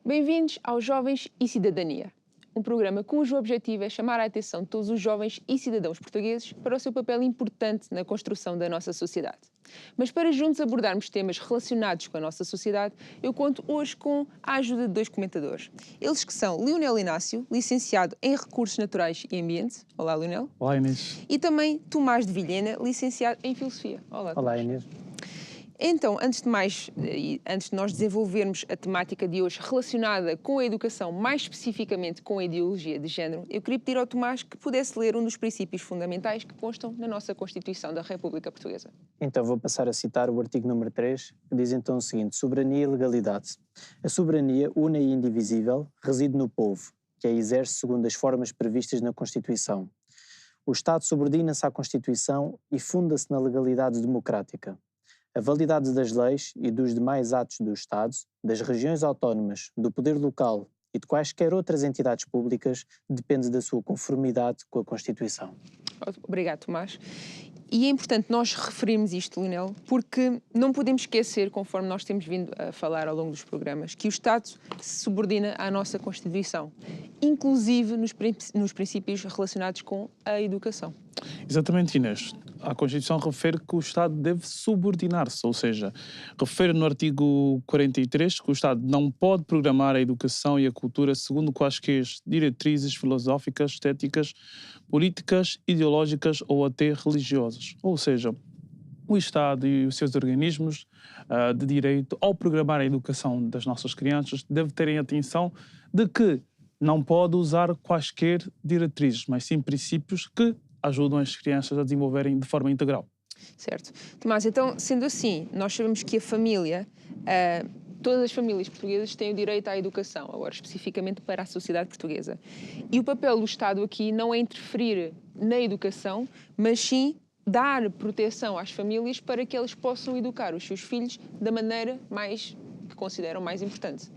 Bem-vindos aos Jovens e Cidadania, um programa cujo objetivo é chamar a atenção de todos os jovens e cidadãos portugueses para o seu papel importante na construção da nossa sociedade. Mas para juntos abordarmos temas relacionados com a nossa sociedade, eu conto hoje com a ajuda de dois comentadores. Eles que são Leonel Inácio, licenciado em Recursos Naturais e Ambiente. Olá, Leonel. Olá, Inês. E também Tomás de Vilhena, licenciado em Filosofia. Olá, Olá, Tomás. Inês. Então, antes de mais, e antes de nós desenvolvermos a temática de hoje relacionada com a educação, mais especificamente com a ideologia de género, eu queria pedir ao Tomás que pudesse ler um dos princípios fundamentais que constam na nossa Constituição da República Portuguesa. Então vou passar a citar o artigo número 3, que diz então o seguinte: soberania e legalidade. A soberania, una e indivisível, reside no povo, que a exerce segundo as formas previstas na Constituição. O Estado subordina-se à Constituição e funda-se na legalidade democrática. A validade das leis e dos demais atos do Estado, das regiões autónomas, do poder local e de quaisquer outras entidades públicas depende da sua conformidade com a Constituição. Obrigado, Tomás. E é importante nós referirmos isto, Leonel, porque não podemos esquecer, conforme nós temos vindo a falar ao longo dos programas, que o Estado se subordina à nossa Constituição, inclusive nos princípios relacionados com a educação. Exatamente, Inês. A Constituição refere que o Estado deve subordinar-se, ou seja, refere no artigo 43 que o Estado não pode programar a educação e a cultura segundo quaisquer diretrizes filosóficas, estéticas, políticas, ideológicas ou até religiosas. Ou seja, o Estado e os seus organismos de direito, ao programar a educação das nossas crianças, devem terem atenção de que não pode usar quaisquer diretrizes, mas sim princípios que ajudam as crianças a desenvolverem de forma integral. Certo. Tomás, então, sendo assim, nós sabemos que a família, todas as famílias portuguesas têm o direito à educação, agora especificamente para a sociedade portuguesa. E o papel do Estado aqui não é interferir na educação, mas sim dar proteção às famílias para que elas possam educar os seus filhos da maneira que consideram mais importante.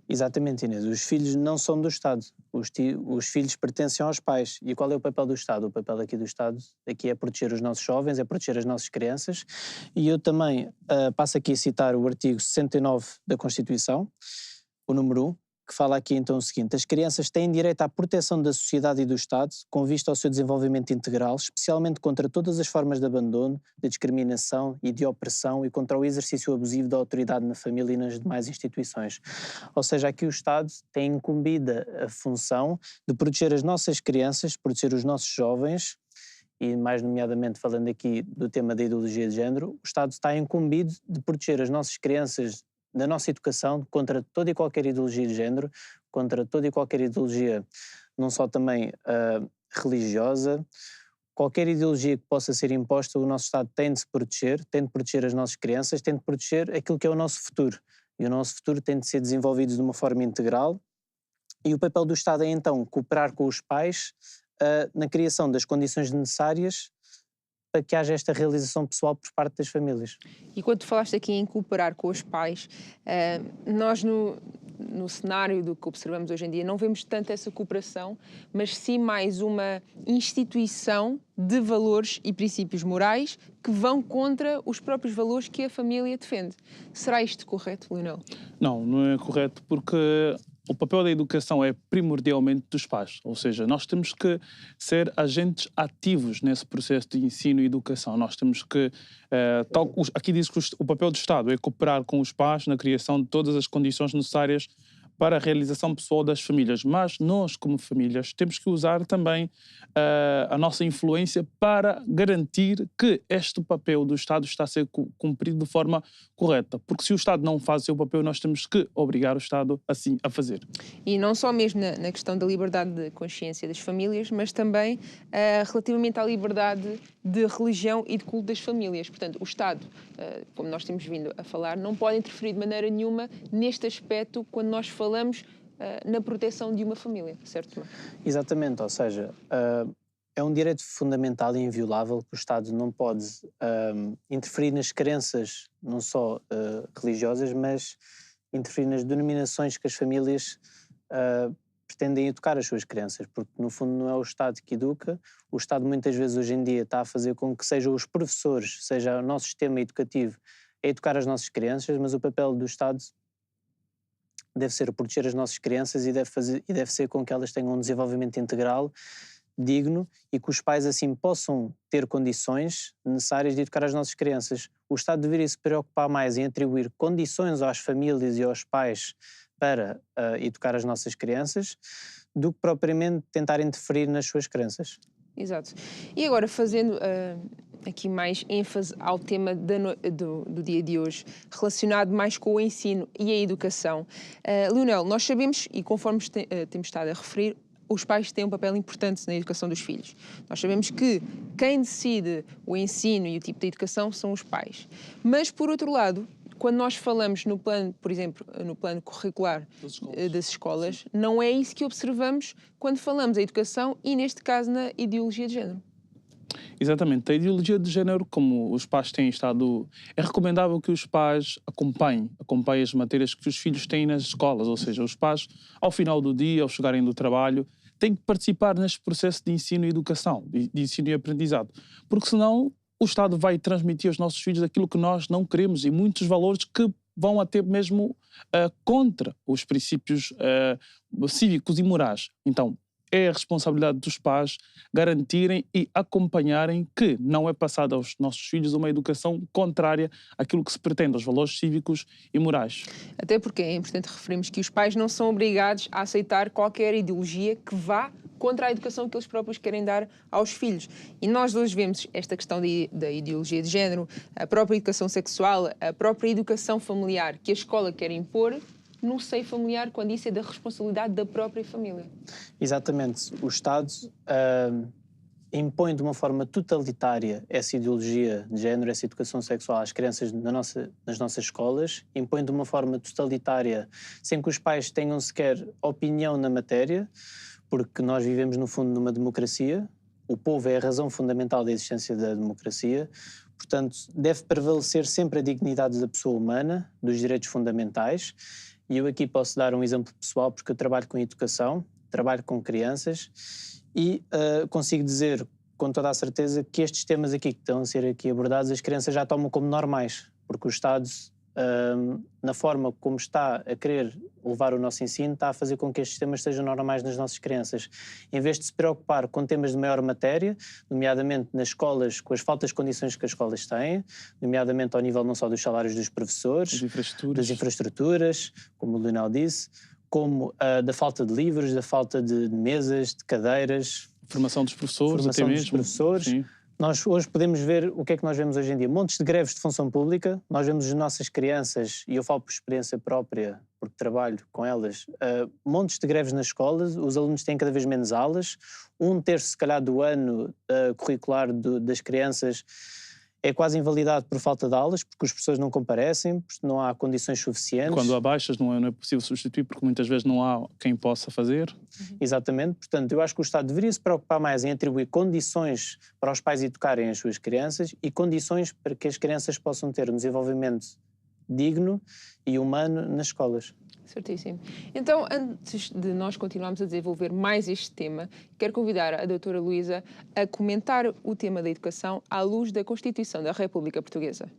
Exatamente, Inês. Os filhos não são do Estado. Os filhos pertencem aos pais. E qual é o papel do Estado? O papel aqui do Estado aqui é proteger os nossos jovens, é proteger as nossas crianças. E eu também passo aqui a citar o artigo 69 da Constituição, o número 1, que fala aqui então o seguinte: as crianças têm direito à proteção da sociedade e do Estado, com vista ao seu desenvolvimento integral, especialmente contra todas as formas de abandono, de discriminação e de opressão e contra o exercício abusivo da autoridade na família e nas demais instituições. Ou seja, aqui o Estado tem incumbida a função de proteger as nossas crianças, proteger os nossos jovens, e mais nomeadamente falando aqui do tema da ideologia de género, o Estado está incumbido de proteger as nossas crianças da nossa educação contra toda e qualquer ideologia de género, contra toda e qualquer ideologia, não só também religiosa, qualquer ideologia que possa ser imposta, o nosso Estado tem de se proteger, tem de proteger as nossas crianças, tem de proteger aquilo que é o nosso futuro. E o nosso futuro tem de ser desenvolvido de uma forma integral. E o papel do Estado é então cooperar com os pais na criação das condições necessárias para que haja esta realização pessoal por parte das famílias. E quando tu falaste aqui em cooperar com os pais, nós no cenário do que observamos hoje em dia não vemos tanto essa cooperação, mas sim mais uma instituição de valores e princípios morais que vão contra os próprios valores que a família defende. Será isto correto, Leonel? Não, não é correto, porque o papel da educação é primordialmente dos pais, ou seja, nós temos que ser agentes ativos nesse processo de ensino e educação. Nós temos que, aqui diz que o papel do Estado é cooperar com os pais na criação de todas as condições necessárias para a realização pessoal das famílias, mas nós, como famílias, temos que usar também a nossa influência para garantir que este papel do Estado está a ser cumprido de forma correta, porque se o Estado não faz o seu papel, nós temos que obrigar o Estado assim a fazer. E não só mesmo na questão da liberdade de consciência das famílias, mas também relativamente à liberdade de religião e de culto das famílias. Portanto, o Estado, como nós temos vindo a falar, não pode interferir de maneira nenhuma neste aspecto quando nós falamos na proteção de uma família, certo? Exatamente, ou seja, é um direito fundamental e inviolável que o Estado não pode interferir nas crenças, não só religiosas, mas interferir nas denominações que as famílias pretendem educar as suas crianças, porque no fundo não é o Estado que educa, o Estado muitas vezes hoje em dia está a fazer com que sejam os professores, seja o nosso sistema educativo a educar as nossas crianças, mas o papel do Estado deve ser proteger as nossas crianças e deve ser com que elas tenham um desenvolvimento integral, digno, e que os pais assim possam ter condições necessárias de educar as nossas crianças. O Estado deveria se preocupar mais em atribuir condições às famílias e aos pais para educar as nossas crianças, do que propriamente tentar interferir nas suas crenças. Exato. E agora, fazendo aqui mais ênfase ao tema do dia de hoje, relacionado mais com o ensino e a educação. Leonel, nós sabemos, e conforme temos estado a referir, os pais têm um papel importante na educação dos filhos. Nós sabemos que quem decide o ensino e o tipo de educação são os pais. Mas, por outro lado, quando nós falamos no plano, por exemplo, no plano curricular das escolas, não é isso que observamos quando falamos da educação e, neste caso, na ideologia de género. Exatamente. A ideologia de género, como os pais têm estado... É recomendável que os pais acompanhem as matérias que os filhos têm nas escolas. Ou seja, os pais, ao final do dia, ao chegarem do trabalho, têm que participar neste processo de ensino e educação, de ensino e aprendizado. Porque senão o Estado vai transmitir aos nossos filhos aquilo que nós não queremos e muitos valores que vão até mesmo contra os princípios cívicos e morais. Então, é a responsabilidade dos pais garantirem e acompanharem que não é passada aos nossos filhos uma educação contrária àquilo que se pretende, aos valores cívicos e morais. Até porque é importante referirmos que os pais não são obrigados a aceitar qualquer ideologia que vá contra a educação que eles próprios querem dar aos filhos. E nós hoje vemos esta questão da ideologia de género, a própria educação sexual, a própria educação familiar que a escola quer impor no seio familiar, quando isso é da responsabilidade da própria família. Exatamente. O Estado impõe de uma forma totalitária essa ideologia de género, essa educação sexual às crianças nas nossas escolas, impõe de uma forma totalitária, sem que os pais tenham sequer opinião na matéria, porque nós vivemos, no fundo, numa democracia. O povo é a razão fundamental da existência da democracia. Portanto, deve prevalecer sempre a dignidade da pessoa humana, dos direitos fundamentais. E eu aqui posso dar um exemplo pessoal, porque eu trabalho com educação, trabalho com crianças e consigo dizer com toda a certeza que estes temas aqui que estão a ser aqui abordados, as crianças já tomam como normais, porque o Estado, na forma como está a querer levar o nosso ensino, está a fazer com que estes temas sejam normais nas nossas crianças. Em vez de se preocupar com temas de maior matéria, nomeadamente nas escolas, com as faltas de condições que as escolas têm, nomeadamente ao nível não só dos salários dos professores, das infraestruturas, como o Leonel disse, como da falta de livros, da falta de mesas, de cadeiras. Formação dos professores, formação até dos mesmo. Professores. Sim. Nós hoje podemos ver o que é que nós vemos hoje em dia. Montes de greves de função pública. Nós vemos as nossas crianças, e eu falo por experiência própria, porque trabalho com elas, montes de greves nas escolas. Os alunos têm cada vez menos aulas. 1/3, se calhar, do ano curricular das crianças é quase invalidado por falta de aulas, porque os professores não comparecem, porque não há condições suficientes. Quando há baixas não é possível substituir, porque muitas vezes não há quem possa fazer. Exatamente. Portanto, eu acho que o Estado deveria se preocupar mais em atribuir condições para os pais educarem as suas crianças e condições para que as crianças possam ter um desenvolvimento digno e humano nas escolas. Certíssimo. Então, antes de nós continuarmos a desenvolver mais este tema, quero convidar a doutora Luísa a comentar o tema da educação à luz da Constituição da República Portuguesa.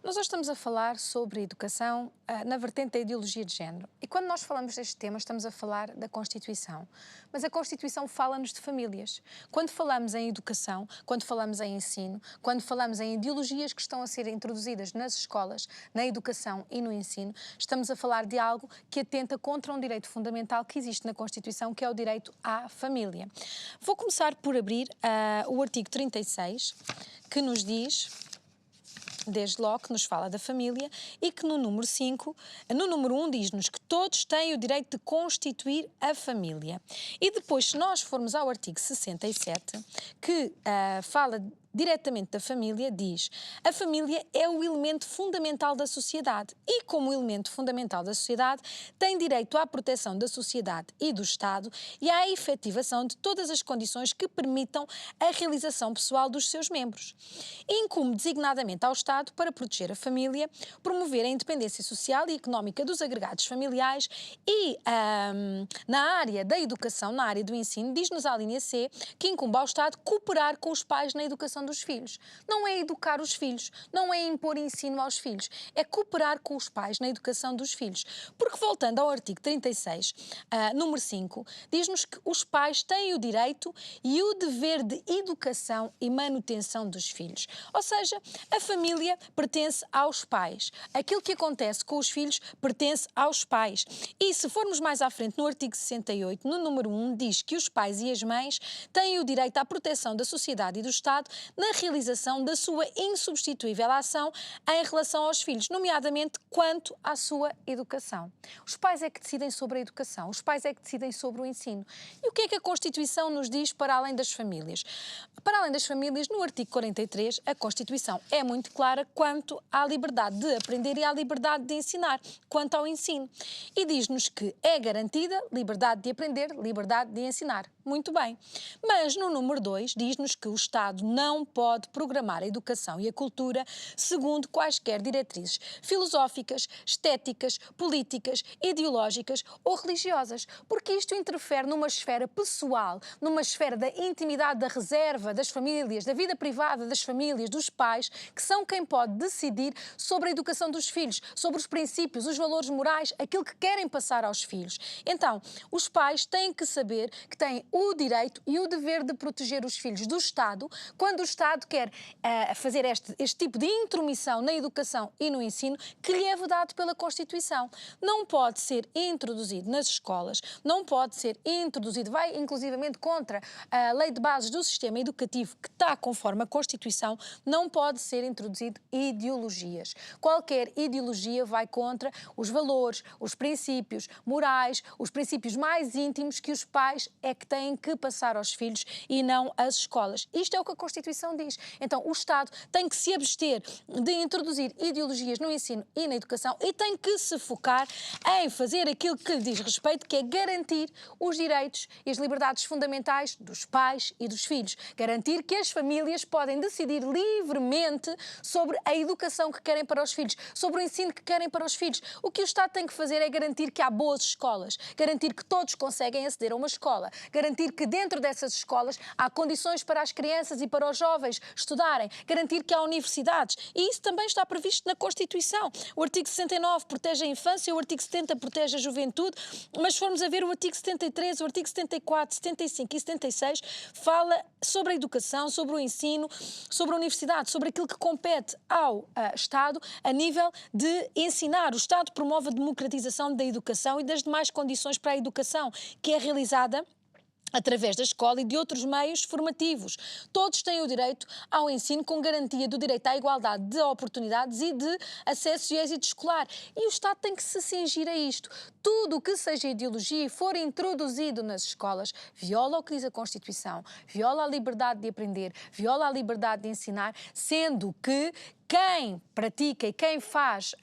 Nós hoje estamos a falar sobre educação na vertente da ideologia de género. E quando nós falamos deste tema, estamos a falar da Constituição. Mas a Constituição fala-nos de famílias. Quando falamos em educação, quando falamos em ensino, quando falamos em ideologias que estão a ser introduzidas nas escolas, na educação e no ensino, estamos a falar de algo que atenta contra um direito fundamental que existe na Constituição, que é o direito à família. Vou começar por abrir o artigo 36, que nos diz... desde logo que nos fala da família e que no número 5, no número 1 diz-nos que todos têm o direito de constituir a família. E depois, se nós formos ao artigo 67, que fala diretamente da família, diz: a família é o elemento fundamental da sociedade e, como elemento fundamental da sociedade, tem direito à proteção da sociedade e do Estado e à efetivação de todas as condições que permitam a realização pessoal dos seus membros. Incumbe designadamente ao Estado para proteger a família, promover a independência social e económica dos agregados familiares e, na área da educação, na área do ensino, diz-nos a linha C que incumbe ao Estado cooperar com os pais na educação educação dos filhos. Não é educar os filhos, não é impor ensino aos filhos, é cooperar com os pais na educação dos filhos. Porque, voltando ao artigo 36, número 5, diz-nos que os pais têm o direito e o dever de educação e manutenção dos filhos. Ou seja, a família pertence aos pais. Aquilo que acontece com os filhos pertence aos pais. E se formos mais à frente, no artigo 68, no número 1, diz que os pais e as mães têm o direito à proteção da sociedade e do Estado na realização da sua insubstituível ação em relação aos filhos, nomeadamente quanto à sua educação. Os pais é que decidem sobre a educação, os pais é que decidem sobre o ensino. E o que é que a Constituição nos diz para além das famílias? Para além das famílias, no artigo 43, a Constituição é muito clara quanto à liberdade de aprender e à liberdade de ensinar, quanto ao ensino. E diz-nos que é garantida liberdade de aprender, liberdade de ensinar. Muito bem. Mas no número 2 diz-nos que o Estado não pode programar a educação e a cultura segundo quaisquer diretrizes filosóficas, estéticas, políticas, ideológicas ou religiosas, porque isto interfere numa esfera pessoal, numa esfera da intimidade, da reserva das famílias, da vida privada das famílias, dos pais, que são quem pode decidir sobre a educação dos filhos, sobre os princípios, os valores morais, aquilo que querem passar aos filhos. Então, os pais têm que saber que têm o direito e o dever de proteger os filhos do Estado quando o Estado quer fazer este tipo de intromissão na educação e no ensino que lhe é vedado pela Constituição. Não pode ser introduzido nas escolas, não pode ser introduzido, vai inclusivamente contra a lei de bases do sistema educativo que está conforme a Constituição, não pode ser introduzido ideologias. Qualquer ideologia vai contra os valores, os princípios morais, os princípios mais íntimos que os pais é que têm que passar aos filhos e não as escolas. Isto é o que a Constituição diz. Então, o Estado tem que se abster de introduzir ideologias no ensino e na educação e tem que se focar em fazer aquilo que lhe diz respeito, que é garantir os direitos e as liberdades fundamentais dos pais e dos filhos. Garantir que as famílias podem decidir livremente sobre a educação que querem para os filhos, sobre o ensino que querem para os filhos. O que o Estado tem que fazer é garantir que há boas escolas, garantir que todos conseguem aceder a uma escola, garantir que dentro dessas escolas há condições para as crianças e para os jovens estudarem, garantir que há universidades. E isso também está previsto na Constituição. O artigo 69 protege a infância, o artigo 70 protege a juventude, mas se formos a ver o artigo 73, o artigo 74, 75 e 76, fala sobre a educação, sobre o ensino, sobre a universidade, sobre aquilo que compete ao Estado a nível de ensinar. O Estado promove a democratização da educação e das demais condições para a educação, que é realizada através da escola e de outros meios formativos. Todos têm o direito ao ensino com garantia do direito à igualdade de oportunidades e de acesso e êxito escolar. E o Estado tem que se cingir a isto. Tudo o que seja ideologia e for introduzido nas escolas viola o que diz a Constituição, viola a liberdade de aprender, viola a liberdade de ensinar, sendo que quem pratica e quem faz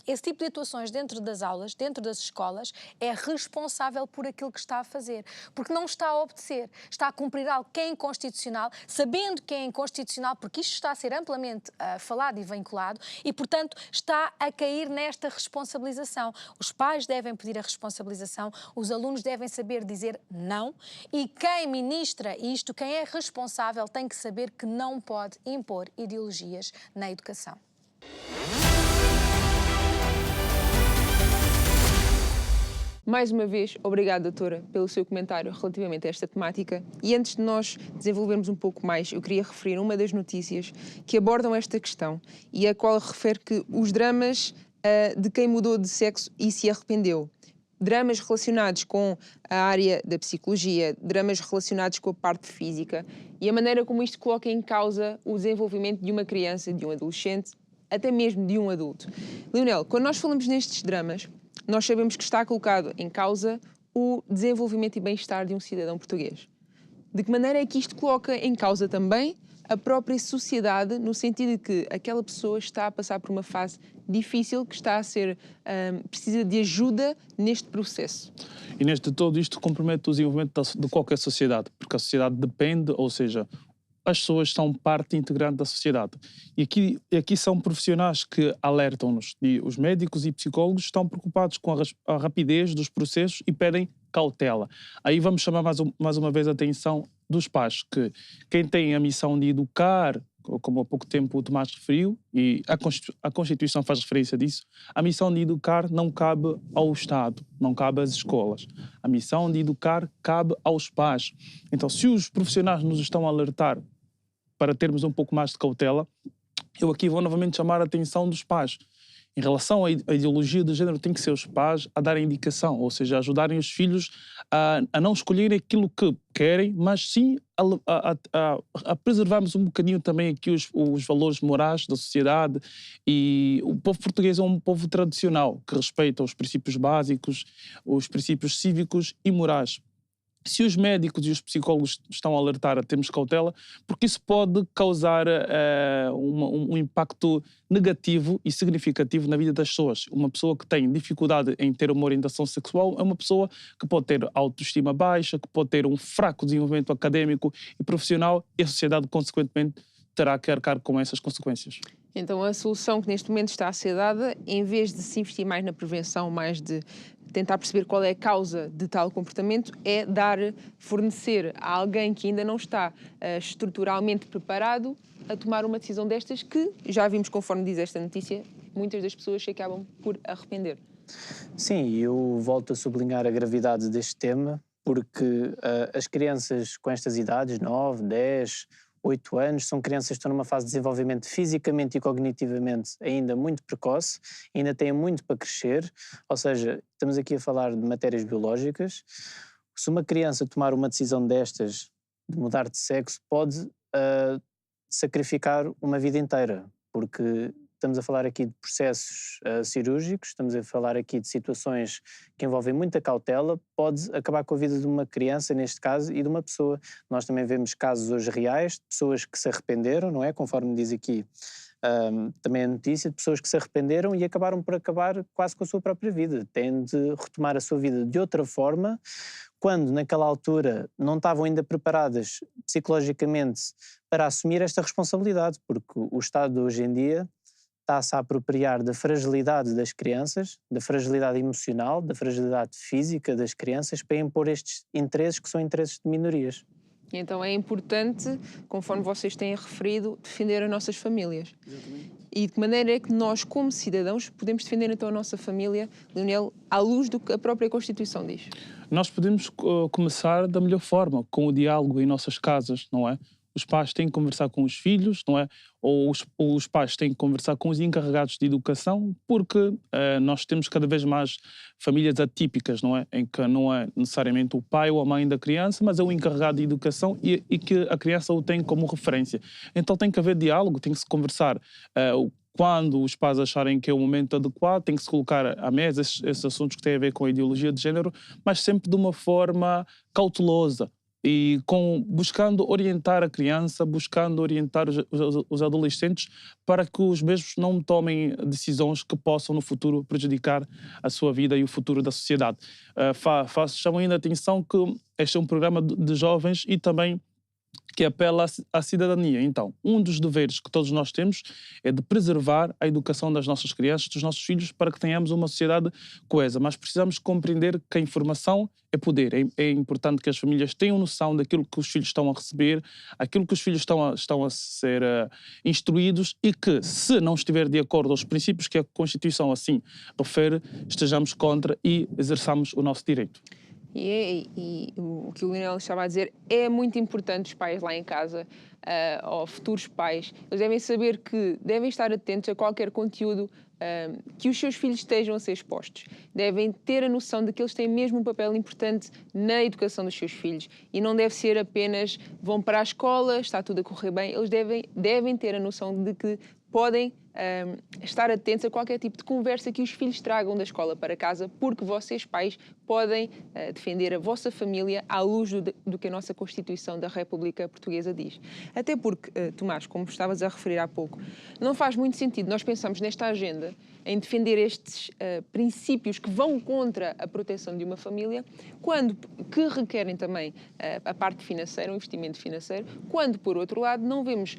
esse tipo de atuações dentro das aulas, dentro das escolas, é responsável por aquilo que está a fazer. Porque não está a obedecer, está a cumprir algo que é inconstitucional, sabendo que é inconstitucional, porque isto está a ser amplamente falado e vinculado, e, portanto, está a cair nesta responsabilização. Os pais devem pedir a responsabilização, os alunos devem saber dizer não, e quem ministra isto, quem é responsável, tem que saber que não pode impor ideologias na educação. Mais uma vez, obrigada, doutora, pelo seu comentário relativamente a esta temática. E antes de nós desenvolvermos um pouco mais, eu queria referir uma das notícias que abordam esta questão e a qual refere que os dramas de quem mudou de sexo e se arrependeu. Dramas relacionados com a área da psicologia, dramas relacionados com a parte física e a maneira como isto coloca em causa o desenvolvimento de uma criança, de um adolescente, até mesmo de um adulto. Leonel, quando nós falamos nestes dramas, nós sabemos que está colocado em causa o desenvolvimento e bem-estar de um cidadão português. De que maneira é que isto coloca em causa também a própria sociedade, no sentido de que aquela pessoa está a passar por uma fase difícil, que está a ser, precisa de ajuda neste processo. E neste todo isto compromete o desenvolvimento de qualquer sociedade, porque a sociedade depende, ou seja, as pessoas são parte integrante da sociedade. E aqui são profissionais que alertam-nos. E os médicos e psicólogos estão preocupados com a rapidez dos processos e pedem cautela. Aí vamos chamar mais uma vez a atenção dos pais, que quem tem a missão de educar, como há pouco tempo o Tomás referiu, e a Constituição faz referência disso, a missão de educar não cabe ao Estado, não cabe às escolas. A missão de educar cabe aos pais. Então, se os profissionais nos estão a alertar para termos um pouco mais de cautela, eu aqui vou novamente chamar a atenção dos pais. Em relação à ideologia de género, tem que ser os pais a darem indicação, ou seja, ajudarem os filhos a não escolherem aquilo que querem, mas sim a preservarmos um bocadinho também aqui os valores morais da sociedade. E o povo português é um povo tradicional, que respeita os princípios básicos, os princípios cívicos e morais. Se os médicos e os psicólogos estão a alertar a termos cautela, porque isso pode causar um impacto negativo e significativo na vida das pessoas. Uma pessoa que tem dificuldade em ter uma orientação sexual é uma pessoa que pode ter autoestima baixa, que pode ter um fraco desenvolvimento académico e profissional, e a sociedade, consequentemente, terá que arcar com essas consequências. Então a solução que neste momento está a ser dada, em vez de se investir mais na prevenção, mais de tentar perceber qual é a causa de tal comportamento, é fornecer a alguém que ainda não está estruturalmente preparado a tomar uma decisão destas que, já vimos conforme diz esta notícia, muitas das pessoas se acabam por arrepender. Sim, eu volto a sublinhar a gravidade deste tema, porque as crianças com estas idades, 9, 10, 8 anos, são crianças que estão numa fase de desenvolvimento fisicamente e cognitivamente ainda muito precoce, ainda têm muito para crescer, ou seja, estamos aqui a falar de matérias biológicas. Se uma criança tomar uma decisão destas, de mudar de sexo, pode sacrificar uma vida inteira, porque estamos a falar aqui de processos cirúrgicos, estamos a falar aqui de situações que envolvem muita cautela, pode acabar com a vida de uma criança, neste caso, e de uma pessoa. Nós também vemos casos hoje reais de pessoas que se arrependeram, não é? Conforme diz aqui também a notícia, de pessoas que se arrependeram e acabaram por acabar quase com a sua própria vida. Têm de retomar a sua vida de outra forma, quando naquela altura não estavam ainda preparadas psicologicamente para assumir esta responsabilidade, porque o Estado hoje em dia está-se a apropriar da fragilidade das crianças, da fragilidade emocional, da fragilidade física das crianças para impor estes interesses que são interesses de minorias. Então é importante, conforme vocês têm referido, defender as nossas famílias. Exatamente. E de que maneira é que nós, como cidadãos, podemos defender então a nossa família, Leonel, à luz do que a própria Constituição diz? Nós podemos começar da melhor forma, com o diálogo em nossas casas, não é? Os pais têm que conversar com os filhos, não é? Ou os pais têm que conversar com os encarregados de educação, porque nós temos cada vez mais famílias atípicas, não é? Em que não é necessariamente o pai ou a mãe da criança, mas é o encarregado de educação e que a criança o tem como referência. Então tem que haver diálogo, tem que se conversar. Quando os pais acharem que é o momento adequado, tem que se colocar à mesa esses assuntos que têm a ver com a ideologia de género, mas sempre de uma forma cautelosa. E buscando orientar a criança, buscando orientar os adolescentes para que os mesmos não tomem decisões que possam no futuro prejudicar a sua vida e o futuro da sociedade. Chamo ainda a atenção que este é um programa de jovens e também que apela à cidadania. Então, um dos deveres que todos nós temos é de preservar a educação das nossas crianças, dos nossos filhos, para que tenhamos uma sociedade coesa. Mas precisamos compreender que a informação é poder. É importante que as famílias tenham noção daquilo que os filhos estão a receber, aquilo que os filhos estão a ser instruídos e que, se não estiver de acordo aos princípios que a Constituição assim refere, estejamos contra e exerçamos o nosso direito. E o que o Leonel estava a dizer, é muito importante os pais lá em casa, ou futuros pais, eles devem saber que devem estar atentos a qualquer conteúdo que os seus filhos estejam a ser expostos. Devem ter a noção de que eles têm mesmo um papel importante na educação dos seus filhos e não deve ser apenas vão para a escola, está tudo a correr bem. Eles devem ter a noção de que podem estar atentos a qualquer tipo de conversa que os filhos tragam da escola para casa, porque vocês, pais, podem defender a vossa família à luz do que a nossa Constituição da República Portuguesa diz. Até porque, Tomás, como estavas a referir há pouco, não faz muito sentido nós pensarmos nesta agenda em defender estes princípios que vão contra a proteção de uma família, que requerem também a parte financeira, o investimento financeiro, quando, por outro lado, não vemos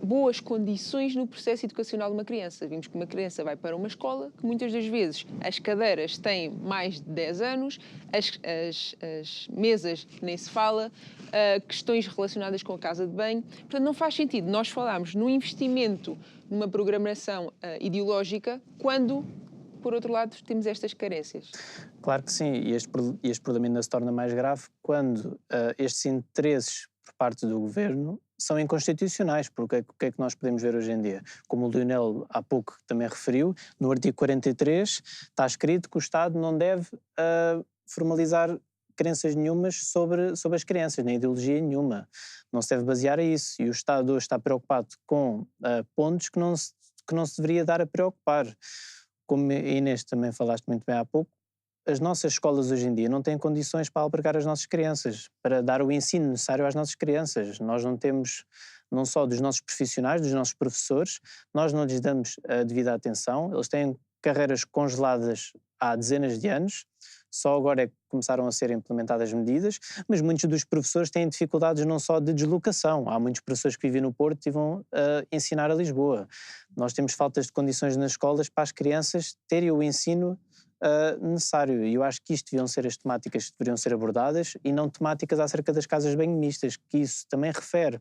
boas condições no processo educacional de uma criança. Vimos que uma criança vai para uma escola que muitas das vezes as cadeiras têm mais de 10 anos, as mesas nem se fala, questões relacionadas com a casa de banho. Portanto, não faz sentido nós falarmos no investimento numa programação ideológica quando, por outro lado, temos estas carências. Claro que sim, e este problema ainda se torna mais grave quando estes interesses por parte do governo são inconstitucionais, porque o que é que nós podemos ver hoje em dia? Como o Lionel há pouco também referiu, no artigo 43 está escrito que o Estado não deve formalizar crenças nenhumas sobre as crianças, nem ideologia nenhuma. Não se deve basear a isso, e o Estado hoje está preocupado com pontos que não se deveria dar a preocupar. Como a Inês também falaste muito bem há pouco, as nossas escolas hoje em dia não têm condições para albergar as nossas crianças, para dar o ensino necessário às nossas crianças. Nós não temos, não só dos nossos profissionais, dos nossos professores, nós não lhes damos a devida atenção, eles têm carreiras congeladas há dezenas de anos, só agora é que começaram a ser implementadas medidas, mas muitos dos professores têm dificuldades não só de deslocação, há muitos professores que vivem no Porto e vão ensinar a Lisboa. Nós temos faltas de condições nas escolas para as crianças terem o ensino necessário, e eu acho que isto deviam ser as temáticas que deveriam ser abordadas e não temáticas acerca das casas de banho mistas, que isso também refere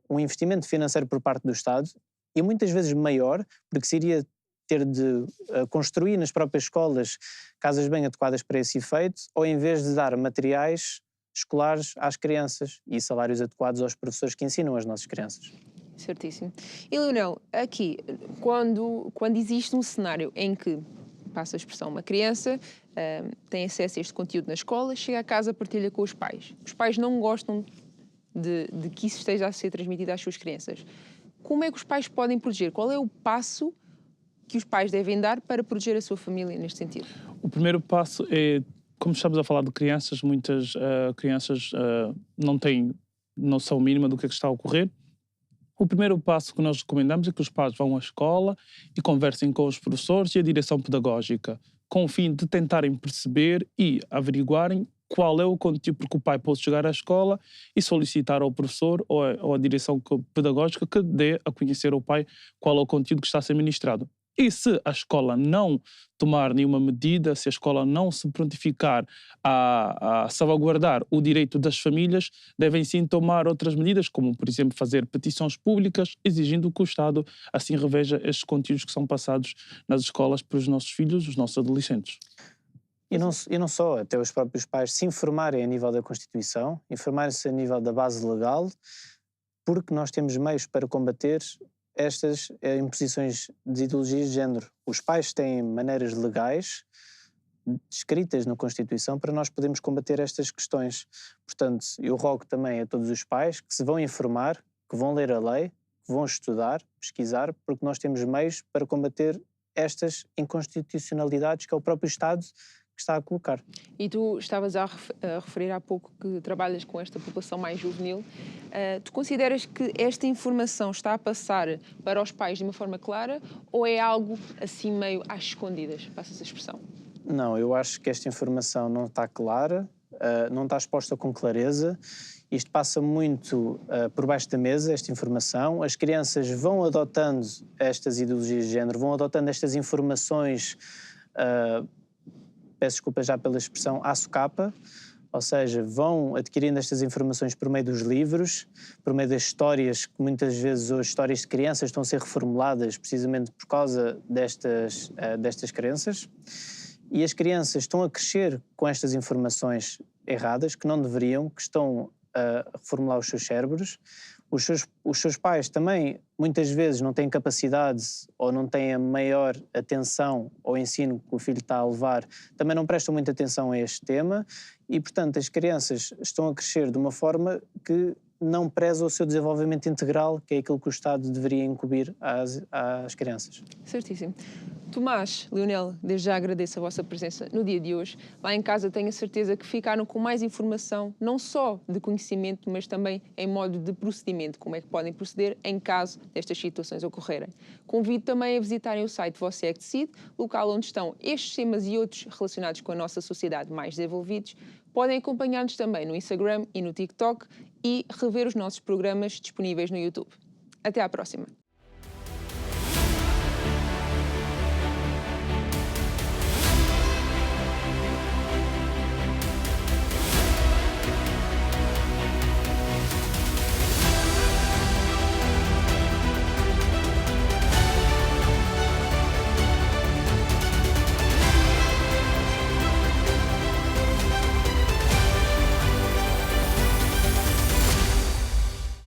um investimento financeiro por parte do Estado e muitas vezes maior, porque se iria ter de construir nas próprias escolas casas de banho adequadas para esse efeito, ou em vez de dar materiais escolares às crianças e salários adequados aos professores que ensinam as nossas crianças. Certíssimo. E Leonel, aqui, quando existe um cenário em que, passa a expressão, uma criança tem acesso a este conteúdo na escola, chega a casa, partilha com os pais não gostam de que isso esteja a ser transmitido às suas crianças. Como é que os pais podem proteger? Qual é o passo que os pais devem dar para proteger a sua família neste sentido? O primeiro passo é, como estamos a falar de crianças, muitas crianças não têm noção mínima do que é que está a ocorrer. O primeiro passo que nós recomendamos é que os pais vão à escola e conversem com os professores e a direção pedagógica, com o fim de tentarem perceber e averiguarem qual é o conteúdo, porque o pai pode chegar à escola e solicitar ao professor ou à direção pedagógica que dê a conhecer ao pai qual é o conteúdo que está a ser ministrado. E se a escola não tomar nenhuma medida, se a escola não se prontificar a salvaguardar o direito das famílias, devem sim tomar outras medidas, como, por exemplo, fazer petições públicas, exigindo que o Estado assim reveja estes conteúdos que são passados nas escolas para os nossos filhos, os nossos adolescentes. E não só, até os próprios pais se informarem a nível da Constituição, informarem-se a nível da base legal, porque nós temos meios para combater estas imposições de ideologias de género. Os pais têm maneiras legais escritas na Constituição para nós podermos combater estas questões. Portanto, eu rogo também a todos os pais que se vão informar, que vão ler a lei, que vão estudar, pesquisar, porque nós temos meios para combater estas inconstitucionalidades que é o próprio Estado que está a colocar. E tu estavas a referir há pouco que trabalhas com esta população mais juvenil. Tu consideras que esta informação está a passar para os pais de uma forma clara ou é algo assim meio às escondidas? Passa essa expressão. Não, eu acho que esta informação não está clara, não está exposta com clareza. Isto passa muito por baixo da mesa, esta informação. As crianças vão adotando estas ideologias de género, vão adotando estas informações, peço desculpa já pela expressão, à socapa, ou seja, vão adquirindo estas informações por meio dos livros, por meio das histórias, que muitas vezes as histórias de crianças estão a ser reformuladas precisamente por causa destas crenças. E as crianças estão a crescer com estas informações erradas, que não deveriam, que estão a reformular os seus cérebros. Os seus pais também, muitas vezes, não têm capacidade ou não têm a maior atenção ao ensino que o filho está a levar, também não prestam muita atenção a este tema e, portanto, as crianças estão a crescer de uma forma que não preza o seu desenvolvimento integral, que é aquilo que o Estado deveria incumbir às crianças. Certíssimo. Tomás, Leonel, desde já agradeço a vossa presença no dia de hoje. Lá em casa tenho a certeza que ficaram com mais informação, não só de conhecimento, mas também em modo de procedimento, como é que podem proceder em caso destas situações ocorrerem. Convido também a visitarem o site Você é que Decide, local onde estão estes temas e outros relacionados com a nossa sociedade mais desenvolvidos. Podem acompanhar-nos também no Instagram e no TikTok e rever os nossos programas disponíveis no YouTube. Até à próxima.